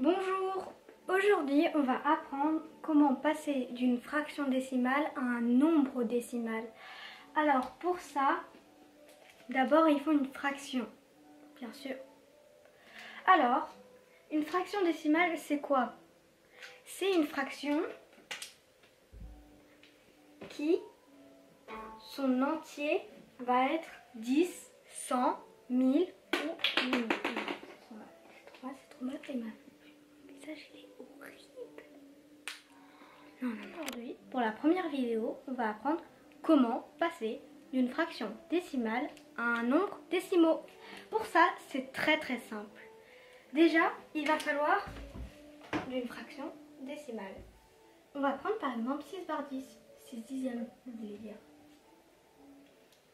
Bonjour, aujourd'hui on va apprendre comment passer d'une fraction décimale à un nombre décimal. Alors pour ça, d'abord il faut une fraction, bien sûr. Alors, une fraction décimale c'est quoi? C'est une fraction qui, son entier va être 10, 100, 1000 ou 1000. C'est trop mal fait ma... Ça, il est horrible. Non. Aujourd'hui, pour la première vidéo, on va apprendre comment passer d'une fraction décimale à un nombre décimaux. Pour ça, c'est très simple. Déjà, il va falloir d'une fraction décimale. On va prendre par exemple 6 bar 10, 6 dixièmes, vous voulez dire.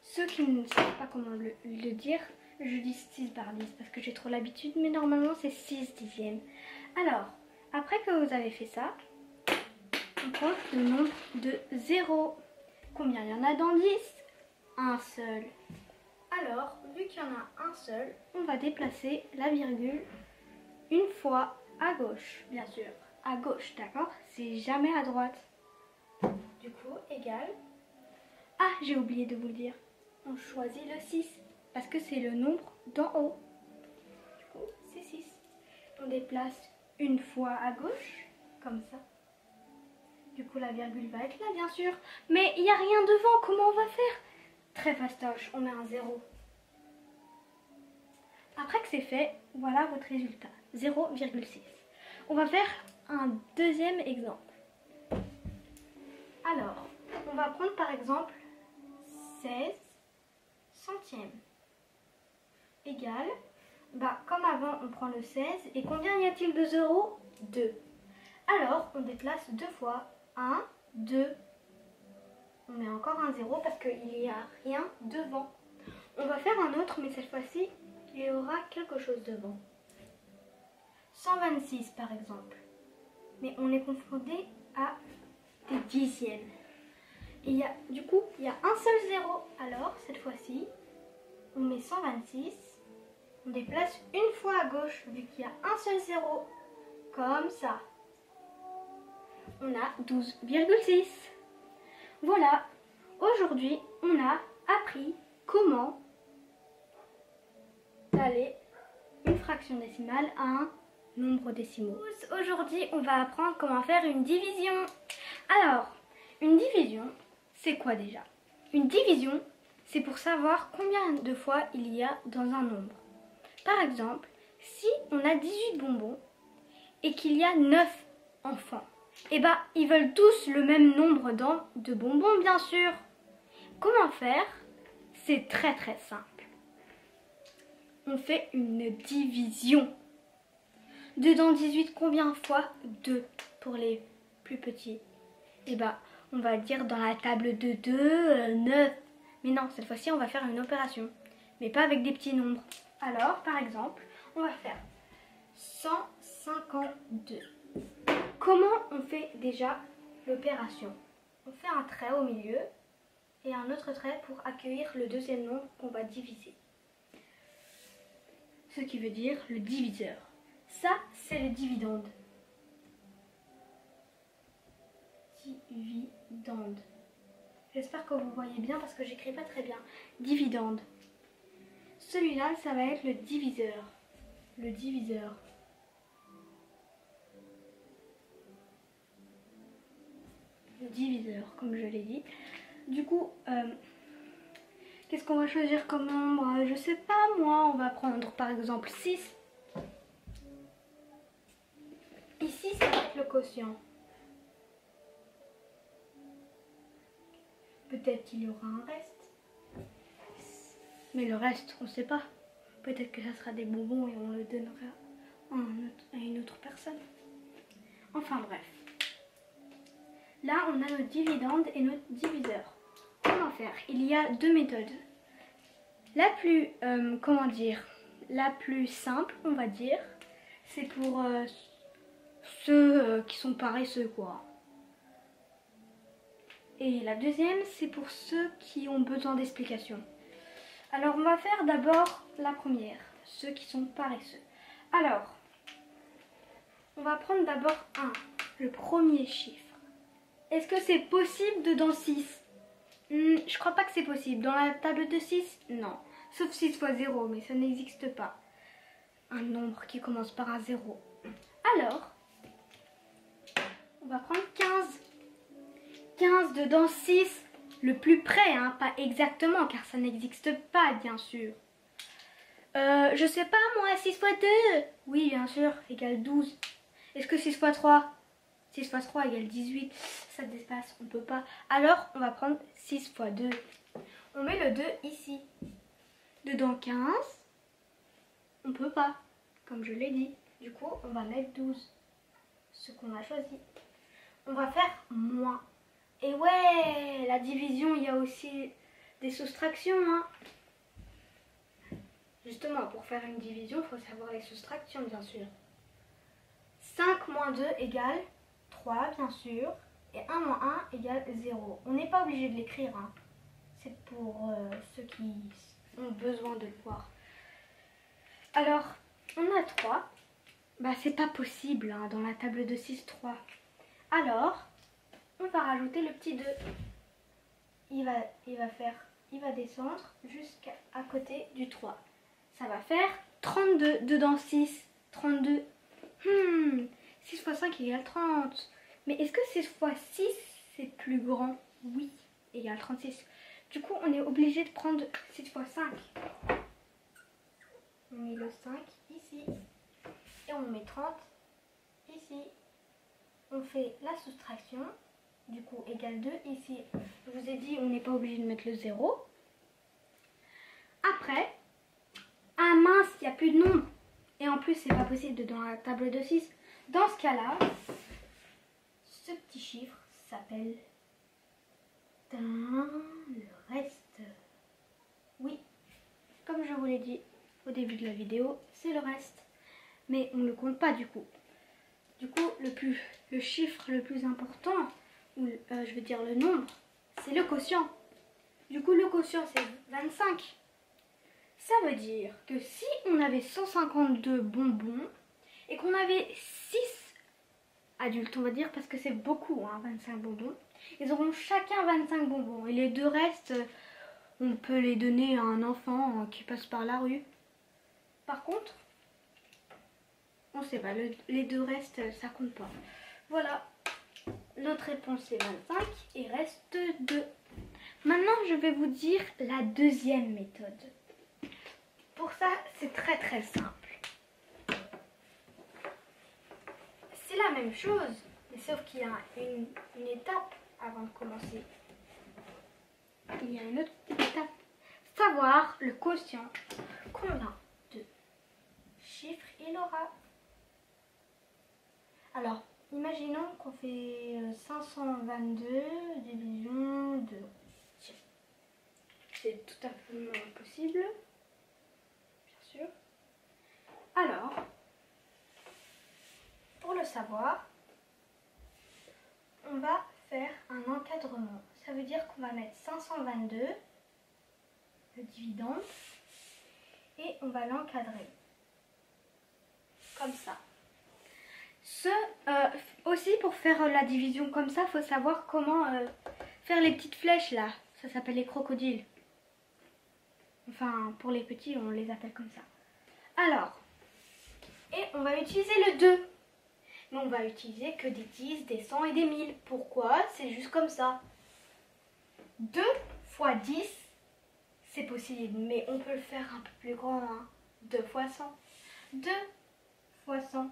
Ceux qui ne savent pas comment le dire, je dis 6 bar 10 parce que j'ai trop l'habitude, mais normalement c'est 6 dixièmes. Alors, après que vous avez fait ça, on compte le nombre de 0. Combien il y en a dans 10? Un seul. Alors, vu qu'il y en a un seul, on va déplacer la virgule une fois à gauche, bien sûr. À gauche, d'accord? C'est jamais à droite. Du coup, égal. Ah, j'ai oublié de vous le dire. On choisit le 6 parce que c'est le nombre d'en haut. Du coup, c'est 6. On déplace une fois à gauche, comme ça. Du coup, la virgule va être là, bien sûr. Mais il n'y a rien devant, comment on va faire? Très fastoche, on met un 0. Après que c'est fait, voilà votre résultat, 0,6. On va faire un deuxième exemple. Alors, on va prendre par exemple 16 centièmes égale, comme avant on prend le 16 et combien y a-t-il de 0? 2. Alors on déplace deux fois, 1, 2. On met encore un 0 parce qu'il n'y a rien devant. On va faire un autre mais cette fois-ci il y aura quelque chose devant. 126 par exemple. Mais on est confronté à des dixièmes. Et du coup, il y a un seul 0. Alors, cette fois-ci, on met 126. On déplace une fois à gauche, vu qu'il y a un seul 0. Comme ça. On a 12,6. Voilà. Aujourd'hui, on a appris comment aller une fraction décimale à un nombre décimaux. Aujourd'hui, on va apprendre comment faire une division. Alors, une division, c'est quoi déjà? Une division, c'est pour savoir combien de fois il y a dans un nombre. Par exemple, si on a 18 bonbons et qu'il y a 9 enfants, ils veulent tous le même nombre de bonbons, bien sûr. Comment faire? C'est très simple. On fait une division. 2 dans 18, combien fois 2 pour les plus petits? On va dire dans la table de 2, 9. Mais non, cette fois-ci, on va faire une opération. Mais pas avec des petits nombres. Alors, par exemple, on va faire 152. Comment on fait déjà l'opération? On fait un trait au milieu et un autre trait pour accueillir le deuxième nombre qu'on va diviser. Ce qui veut dire le diviseur. Ça, c'est le dividende. Dividende. J'espère que vous voyez bien parce que j'écris pas très bien. Dividende. Celui-là, ça va être le diviseur. Le diviseur. Le diviseur, comme je l'ai dit. Du coup, qu'est-ce qu'on va choisir comme nombre? Je sais pas moi, on va prendre par exemple 6. Ici, ça va être le quotient. Peut-être qu'il y aura un reste. Mais le reste, on ne sait pas. Peut-être que ça sera des bonbons et on le donnera à une autre personne. Enfin bref. Là, on a notre dividende et notre diviseur. Comment faire? Il y a deux méthodes. La plus, la plus simple, on va dire, c'est pour ceux qui sont paresseux, quoi. Et la deuxième, c'est pour ceux qui ont besoin d'explications. Alors, on va faire d'abord la première, ceux qui sont paresseux. Alors, on va prendre d'abord 1, le premier chiffre. Est-ce que c'est possible dedans 6? Je crois pas que c'est possible. Dans la table de 6, non. Sauf 6 fois 0, mais ça n'existe pas. Un nombre qui commence par un 0. Alors, on va prendre 15. 15 dedans 6, le plus près, hein, pas exactement, car ça n'existe pas, bien sûr. Je sais pas, moi, 6 fois 2. Oui, bien sûr, égale 12. Est-ce que 6 fois 3? 6 fois 3 égale 18. Ça dépasse, on peut pas. Alors, on va prendre 6 fois 2. On met le 2 ici. Dedans 15, on peut pas, comme je l'ai dit. Du coup, on va mettre 12. Ce qu'on a choisi. On va faire moins. Et ouais, la division, il y a aussi des soustractions, hein. Justement, pour faire une division, il faut savoir les soustractions, bien sûr. 5 moins 2 égale 3, bien sûr. Et 1 moins 1 égale 0. On n'est pas obligé de l'écrire, hein. C'est pour ceux qui ont besoin de le voir. Alors, on a 3. Bah, c'est pas possible, hein, dans la table de 6, 3. Alors, on va rajouter le petit 2. Il va descendre jusqu'à côté du 3. Ça va faire 32 dedans 6. 32. 6 fois 5 égale 30. Mais est-ce que 6 fois 6 c'est plus grand? Oui, égale 36. Du coup, on est obligé de prendre 6 fois 5. On met le 5 ici. Et on met 30 ici. On fait la soustraction. Du coup, égale 2 ici. Je vous ai dit, on n'est pas obligé de mettre le 0. Après, ah mince, il n'y a plus de nombre. Et en plus, c'est pas possible dans la table de 6. Dans ce cas-là, ce petit chiffre s'appelle le reste. Oui, comme je vous l'ai dit au début de la vidéo, c'est le reste. Mais on ne le compte pas du coup. Du coup, le chiffre le plus important, ou je veux dire le nombre, c'est le quotient. Du coup, le quotient, c'est 25. Ça veut dire que si on avait 152 bonbons et qu'on avait 6 adultes, on va dire, parce que c'est beaucoup, hein, 25 bonbons, ils auront chacun 25 bonbons. Et les deux restes, on peut les donner à un enfant qui passe par la rue. Par contre, on ne sait pas, les deux restes, ça compte pas. Voilà, notre réponse est 25 et reste 2. Maintenant, je vais vous dire la deuxième méthode. Pour ça, c'est très très simple. C'est la même chose, mais sauf qu'il y a une étape avant de commencer. Il y a une autre étape. Savoir le quotient. Combien de chiffres il aura? Alors, imaginons qu'on fait 522 division 2. C'est tout à fait possible. Bien sûr. Alors, pour le savoir, on va faire un encadrement. Ça veut dire qu'on va mettre 522, le dividende, et on va l'encadrer. Comme ça. Aussi, pour faire la division comme ça, il faut savoir comment faire les petites flèches là. Ça s'appelle les crocodiles. Enfin, pour les petits, on les appelle comme ça. Alors, et on va utiliser le 2. Mais on va utiliser que des 10, des 100 et des 1000. Pourquoi? C'est juste comme ça. 2 fois 10, c'est possible, mais on peut le faire un peu plus grand. Hein. 2 fois 100. 2 fois 100,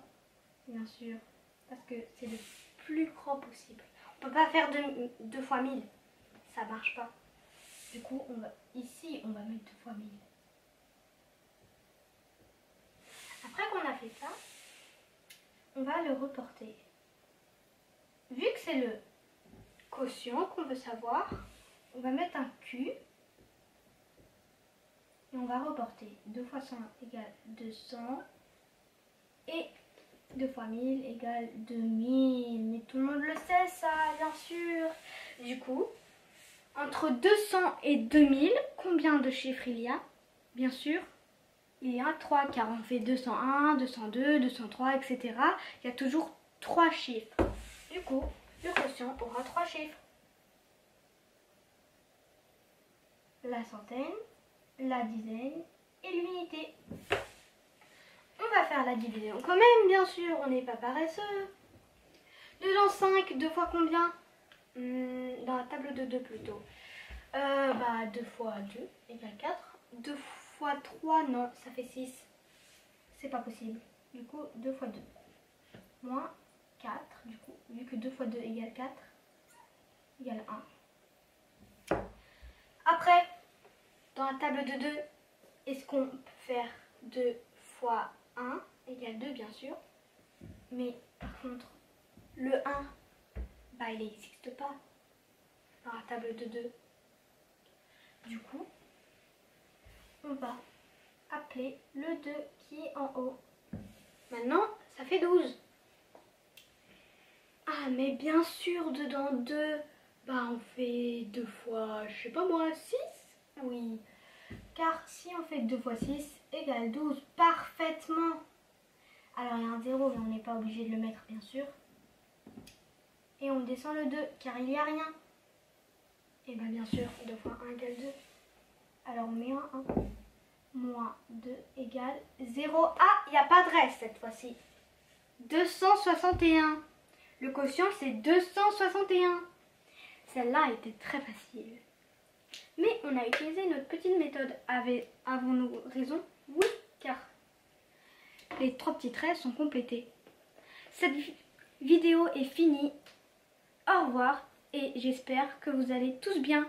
bien sûr, parce que c'est le plus grand possible. On peut pas faire 2 fois 1000, ça marche pas. Du coup, ici, on va mettre 2 fois 1000. Après qu'on a fait ça, on va le reporter. Vu que c'est le quotient qu'on veut savoir, on va mettre un Q et on va reporter. 2 fois 100 égale 200 et 2 fois 1000 égale 2000. Mais tout le monde le sait ça, bien sûr. Du coup, entre 200 et 2000, combien de chiffres il y a? Bien sûr, il y a 3, car on fait 201, 202, 203, etc. Il y a toujours 3 chiffres. Du coup, le quotient aura 3 chiffres. La centaine, la dizaine et l'unité. On va faire la division quand même, bien sûr, on n'est pas paresseux. 2 dans 5, 2 fois combien? Dans la table de 2 plutôt. 2 fois 2 égale 4. 2 fois 3, non, ça fait 6. C'est pas possible. Du coup, 2 fois 2. Moins 4, du coup, vu que 2 fois 2 égale 4, égale 1. Après, dans la table de 2, est-ce qu'on peut faire 2 fois 1 égale 2, bien sûr. Mais par contre, le 1, il n'existe pas dans la table de 2. Du coup, on va appeler le 2 qui est en haut. Maintenant, ça fait 12. Ah, mais bien sûr, dedans 2, on fait 2 fois, je sais pas moi, 6? Oui. Car si on fait 2 fois 6 égale 12, parfaitement. Alors, il y a un 0, mais on n'est pas obligé de le mettre, bien sûr. Et on descend le 2, car il n'y a rien. Et bien sûr, 2 fois 1 égale 2. Alors, on met un 1. Moins 2 égale 0. Ah, il n'y a pas de reste cette fois-ci. 261. Le quotient, c'est 261. Celle-là était très facile. Mais on a utilisé notre petite méthode. Avons-nous raison? Oui, car les 3 petits traits sont complétés. Cette vidéo est finie. Au revoir et j'espère que vous allez tous bien.